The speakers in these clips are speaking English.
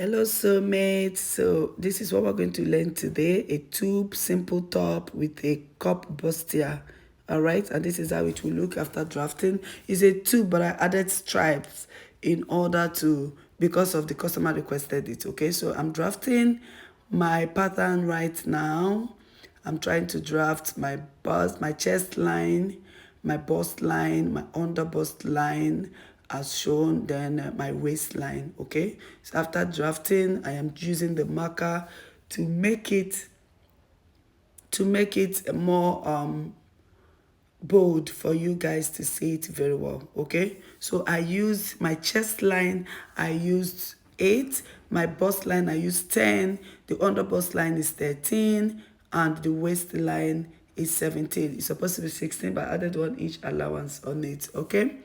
Hello, soulmates. So this is what we're going to learn today: a tube simple top with a cup bustier. All right, and this is how it will look after drafting. It's a tube, but I added stripes in order to, because of the customer requested it. Okay, so I'm drafting my pattern right now. I'm trying to draft my bust, my chest line, my bust line, my under bust line as shown, then my waistline. Okay, so after drafting, I am using the marker to make it more bold for you guys to see it very well. Okay, so I use my chest line, I used 8, my bust line I used 10, the under bust line is 13, and the waistline is 17. It's supposed to be 16, but I added one each allowance on it. Okay,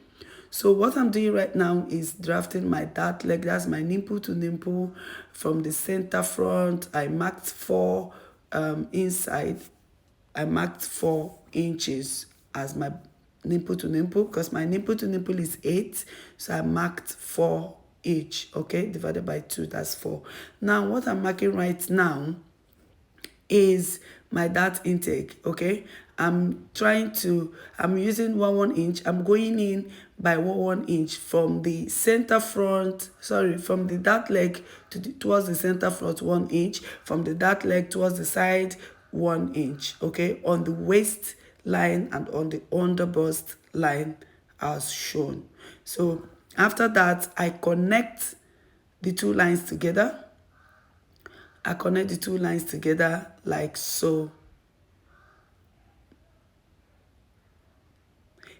so what I'm doing right now is drafting my dart leg. That's my nipple to nipple from the center front. I marked 4 inside. I marked 4 inches as my nipple to nipple, because my nipple to nipple is 8. So I marked 4 each. Okay, divided by 2, that's 4. Now what I'm marking right now is my dart intake. Okay, I'm using 1 inch. I'm going in by 1 inch from the center front, from the dart leg towards the center front, 1 inch, from the dart leg towards the side, 1 inch. Okay, on the waist line and on the under bust line as shown. So after that, I connect the 2 lines together. I connect the 2 lines together like so.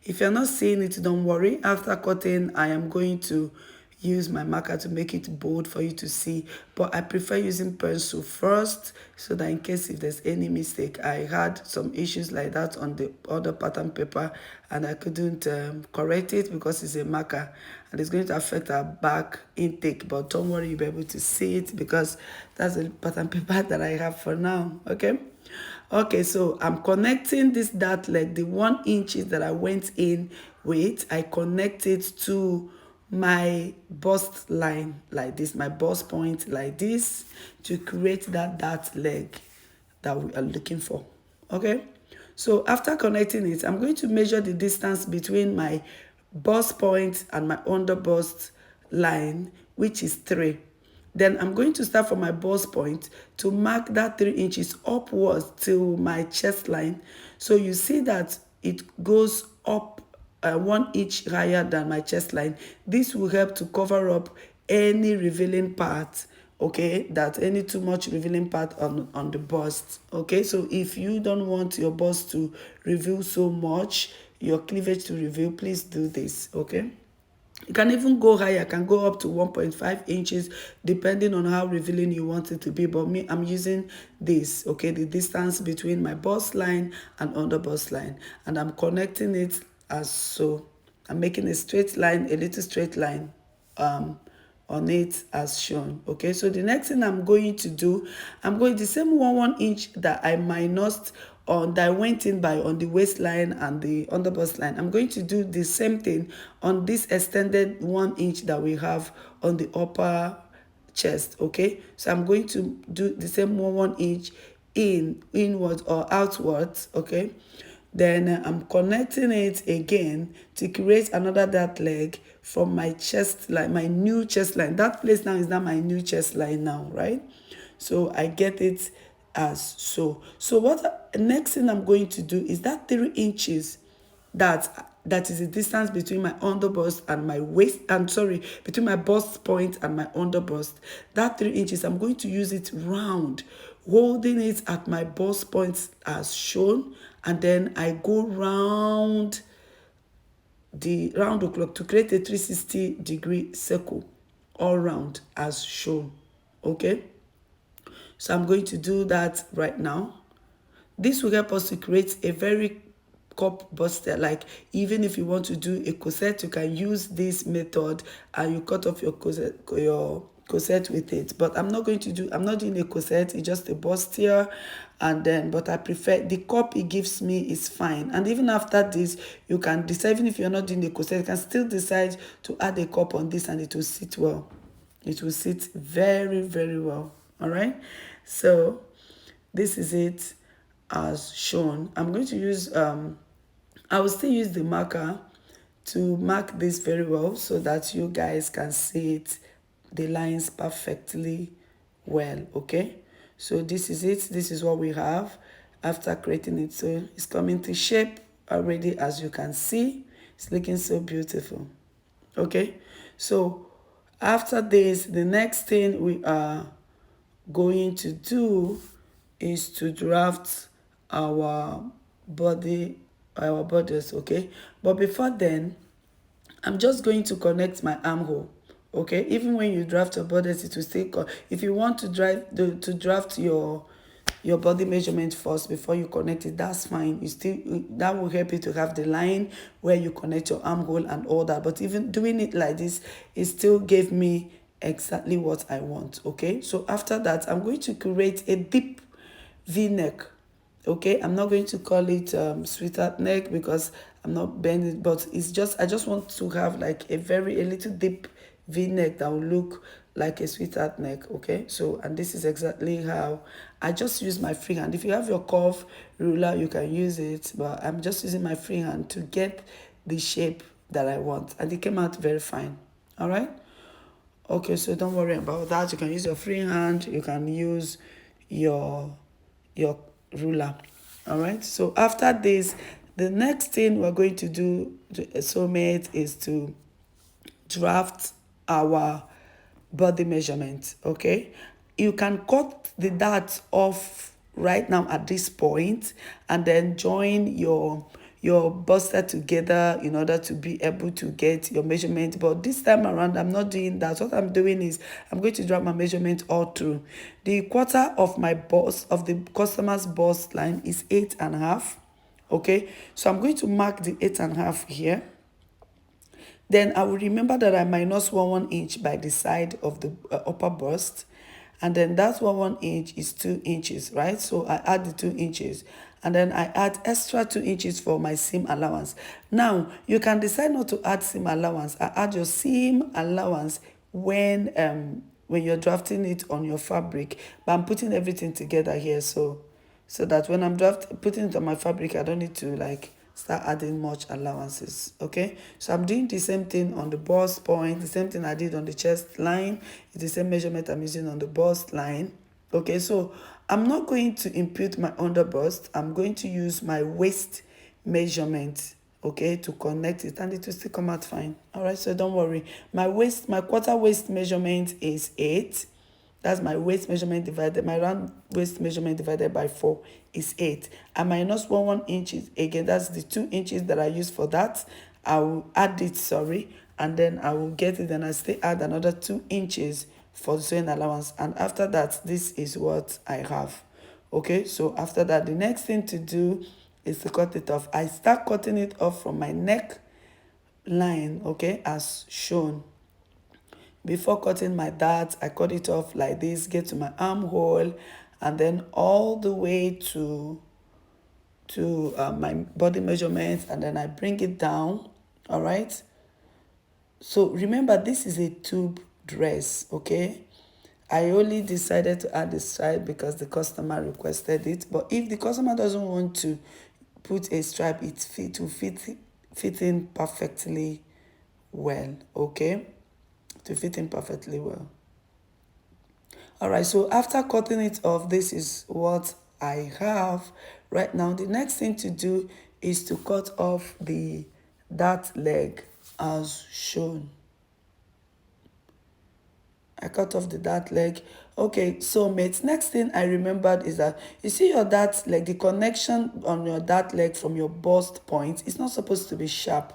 If you're not seeing it, don't worry. After cutting, I am going to use my marker to make it bold for you to see. But I prefer using pencil first, so that in case if there's any mistake, I had some issues like that on the other pattern paper and I couldn't correct it because it's a marker and it's going to affect our back intake. But don't worry, you'll be able to see it because that's the pattern paper that I have for now. Okay, so I'm connecting this dart leg, the 1 inches that I went in with, I connect it to my bust line like this, my bust point like this, to create that dart leg that we are looking for. Okay, so after connecting it, I'm going to measure the distance between my bust point and my under bust line, which is 3. Then I'm going to start from my bust point to mark that 3 inches upwards to my chest line. So you see that it goes up 1 inch higher than my chest line. This will help to cover up any revealing part, okay, that any too much revealing part on the bust. Okay, so if you don't want your bust to reveal so much, your cleavage to reveal, please do this. Okay, you can even go higher, can go up to 1.5 inches depending on how revealing you want it to be. But me, I'm using this, okay, the distance between my bust line and under bust line, and I'm connecting it as so. I'm making a straight line, a little straight line on it as shown. Okay, so the next thing I'm going to do, I'm going the same 1 inch that I minused on, that I went in by on the waistline and the under bust line. I'm going to do the same thing on this extended 1 inch that we have on the upper chest. Okay, so I'm going to do the same 1 inch inwards or outwards. Okay, then I'm connecting it again to create another dart leg from my chest line, my new chest line. That place now is now my new chest line now, right? So I get it as so. So what next thing I'm going to do is that 3 inches that is the distance between my under bust and my waist, between my bust point and my under bust. That 3 inches, I'm going to use it round, holding it at my bust point as shown, and then I go round the clock to create a 360-degree circle all round as shown. Okay, so I'm going to do that right now. This will help us to create a very cup buster. Like, even if you want to do a corset, you can use this method and you cut off your corset with it. But I'm not doing a corset, it's just a bustier. And then, but I prefer the cup it gives me is fine. And even after this, you can decide, even if you're not doing a corset, you can still decide to add a cup on this and it will sit well. It will sit very, very well. All right. So this is it as shown. I'm going to use, I will still use the marker to mark this very well so that you guys can see it, the lines perfectly well. Okay. So this is it. This is what we have after creating it. So it's coming to shape already, as you can see. It's looking so beautiful. Okay. So after this, the next thing we are going to do is to draft our borders. Okay. But before then, I'm just going to connect my armhole. Okay, even when you draft your borders, it will still if you want to draft your body measurement first before you connect it, that's fine. You still, that will help you to have the line where you connect your armhole and all that. But even doing it like this, it still gave me exactly what I want. Okay, so after that, I'm going to create a deep v-neck. Okay, I'm not going to call it sweetheart neck because I'm not bending, but it's just, I just want to have like a little deep v-neck that will look like a sweetheart neck. Okay, so, and this is exactly how I just use my free hand. If you have your curve ruler, you can use it, but I'm just using my free hand to get the shape that I want, and it came out very fine. All right. Okay, so don't worry about that. You can use your free hand, you can use your your ruler. All right, so after this, the next thing we're going to do, soulmate, is to draft our body measurement. Okay, you can cut the dart off right now at this point and then join your buster together in order to be able to get your measurement. But this time around, I'm not doing that. What I'm doing is I'm going to draft my measurement all through. The quarter of my bust, of the customer's bust line, is 8.5. Okay, so I'm going to mark the 8.5 here. Then I will remember that I minus 1 inch by the side of the upper bust. And then that 1 inch is 2 inches, right? So I add the 2 inches. And then I add extra 2 inches for my seam allowance. Now, you can decide not to add seam allowance. I add your seam allowance when you're drafting it on your fabric. But I'm putting everything together here, so that when I'm putting it on my fabric, I don't need to like start adding much allowances. Okay, so I'm doing the same thing on the bust point, the same thing I did on the chest line. It's the same measurement I'm using on the bust line. Okay, so I'm not going to impute my under bust. I'm going to use my waist measurement, okay, to connect it, and it will still come out fine. All right, so don't worry. My quarter waist measurement is 8. That's my waist measurement divided, my round waist measurement divided by 4 is 8. And minus 1 inches, again, that's the 2 inches that I use for that. I will add it, and then I will get it, and I still add another 2 inches for the sewing allowance. And after that, this is what I have. Okay, so after that, the next thing to do is to cut it off. I start cutting it off from my neck line, okay, as shown. Before cutting my dart, I cut it off like this, get to my armhole, and then all the way to my body measurements, and then I bring it down. All right. So remember, this is a tube dress, okay? I only decided to add this stripe because the customer requested it. But if the customer doesn't want to put a stripe, it will fit in perfectly well, okay? To fit in perfectly well. All right, so after cutting it off, this is what I have right now. The next thing to do is to cut off the dart leg as shown. I cut off the dart leg. Okay, so mates, next thing I remembered is that you see your dart leg, the connection on your dart leg from your bust point is not supposed to be sharp.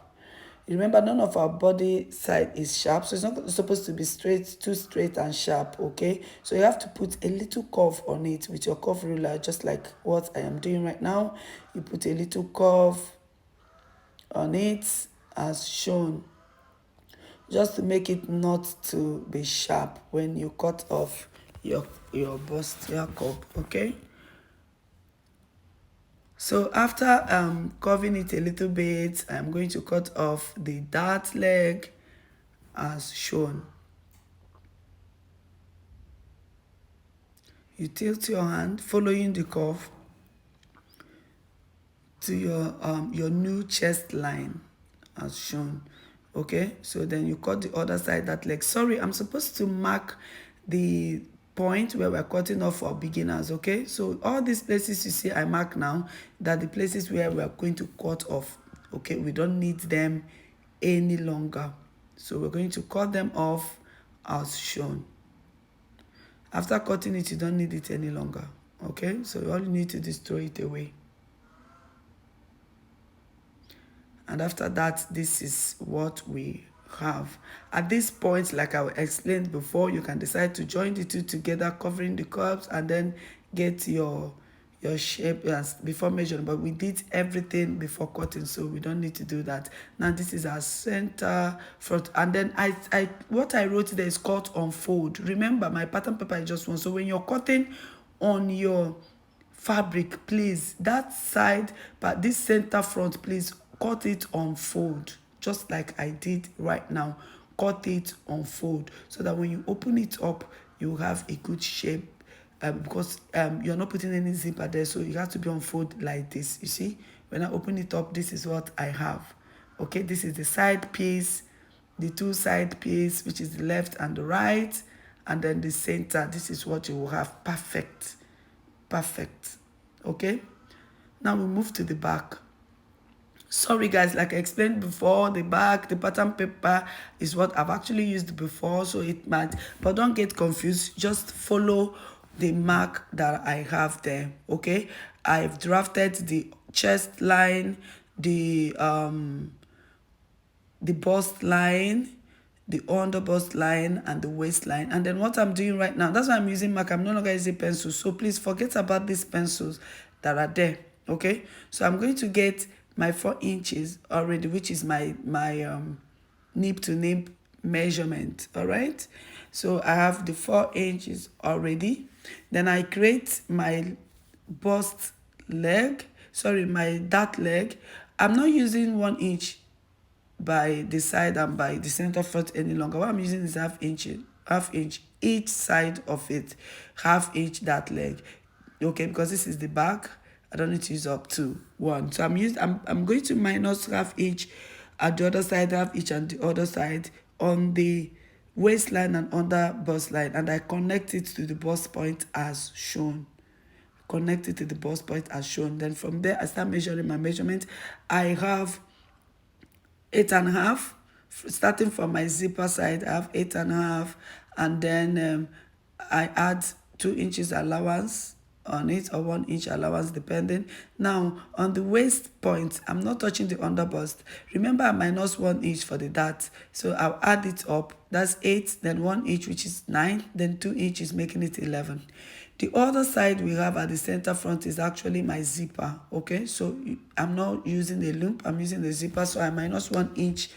Remember, none of our body side is sharp, so it's not supposed to be too straight and sharp, okay? So you have to put a little curve on it with your curve ruler, just like what I am doing right now. You put a little curve on it as shown, just to make it not to be sharp when you cut off your bustier cup, okay? So after curving it a little bit, I'm going to cut off the dart leg as shown. You tilt your hand following the curve to your new chest line as shown. Okay, so then you cut the other side that leg. Sorry, I'm supposed to mark the point where we're cutting off for beginners. Okay, so all these places you see I mark now, that the places where we're going to cut off. Okay, we don't need them any longer, so we're going to cut them off as shown. After cutting it, you don't need it any longer. Okay, so all you need to do is throw it away. And after that, this is what we have. At this point, like I explained before, you can decide to join the two together, covering the curves, and then get your shape before measuring. But we did everything before cutting, so we don't need to do that. Now this is our center front, and then what I wrote there is cut on fold. Remember, my pattern paper is just one, so when you're cutting on your fabric, please, that side, but this center front, please cut it on fold, just like I did right now. Cut it on fold so that when you open it up, you have a good shape. Because you're not putting any zipper there, so you have to be on fold like this. You see, when I open it up, this is what I have. Okay, this is the side piece, the two side piece, which is the left and the right, and then the center. This is what you will have. Perfect. Okay, now we move to the back. Sorry guys, like I explained before, the back, the pattern paper is what I've actually used before, so it might, but don't get confused, just follow the mark that I have there. Okay, I've drafted the chest line, the bust line, the under bust line, and the waistline. And then what I'm doing right now, that's why I'm using mark. I'm no longer using pencils, so please forget about these pencils that are there. Okay, so I'm going to get my 4 inches already, which is my nip to nip measurement. All right, so I have the 4 inches already. Then I create my bust leg, sorry, my that leg. I'm not using 1 inch by the side and by the center front any longer. What I'm using is half inch each side of it, half inch that leg. Okay, because this is the back, I don't need to use up to 1. So I'm going to minus half inch at the other side, half inch on the other side on the waistline and under bust line, and I connect it to the bust point as shown. Connect it to the bust point as shown. Then from there I start measuring my measurement. I have 8.5, starting from my zipper side. I have 8.5, and then I add 2 inches allowance on it, or 1 inch allowance depending. Now on the waist point, I'm not touching the underbust. Remember, I minus 1 inch for the dart, so I'll add it up. That's 8, then 1 inch, which is 9, then 2 inches, making it 11. The other side we have at the center front is actually my zipper. Okay, so I'm not using a loop, I'm using the zipper, so I minus 1 inch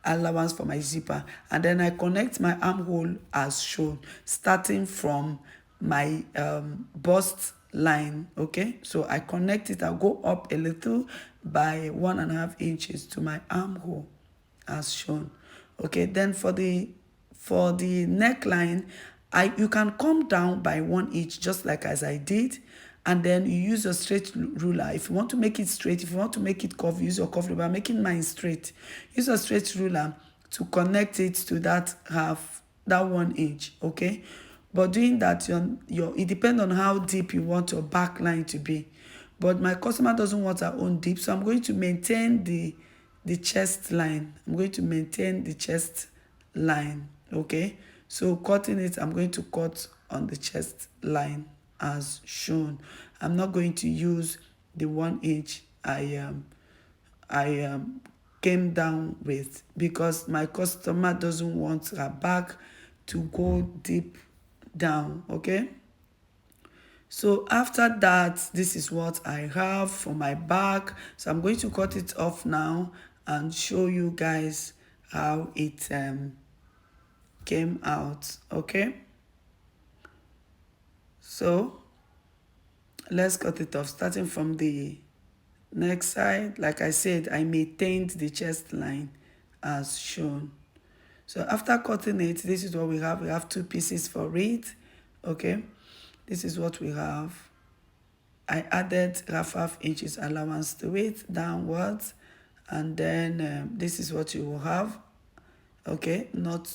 allowance for my zipper, and then I connect my armhole as shown, starting from my bust line. Okay, so I connect it, I'll go up a little by 1.5 inches to my armhole as shown. Okay, then for the neckline, you can come down by 1 inch, just like as I did, and then you use a straight ruler. If you want to make it straight, if you want to make it curvy, use your curved ruler. I'm making mine straight. Use a straight ruler to connect it to that 1 inch. Okay, but doing that, it depends on how deep you want your back line to be. But my customer doesn't want her own deep, so I'm going to maintain the chest line. I'm going to maintain the chest line. Okay, so cutting it, I'm going to cut on the chest line as shown. I'm not going to use the 1 inch I came down with, because my customer doesn't want her back to go deep down. Okay, so after that, this is what I have for my back. So I'm going to cut it off now and show you guys how it came out. Okay, so let's cut it off, starting from the next side. Like I said, I maintained the chest line as shown. So after cutting it, this is what we have. We have 2 pieces for it. Okay, This is what we have. I added half inches allowance to it downwards, and then this is what you will have. Okay, not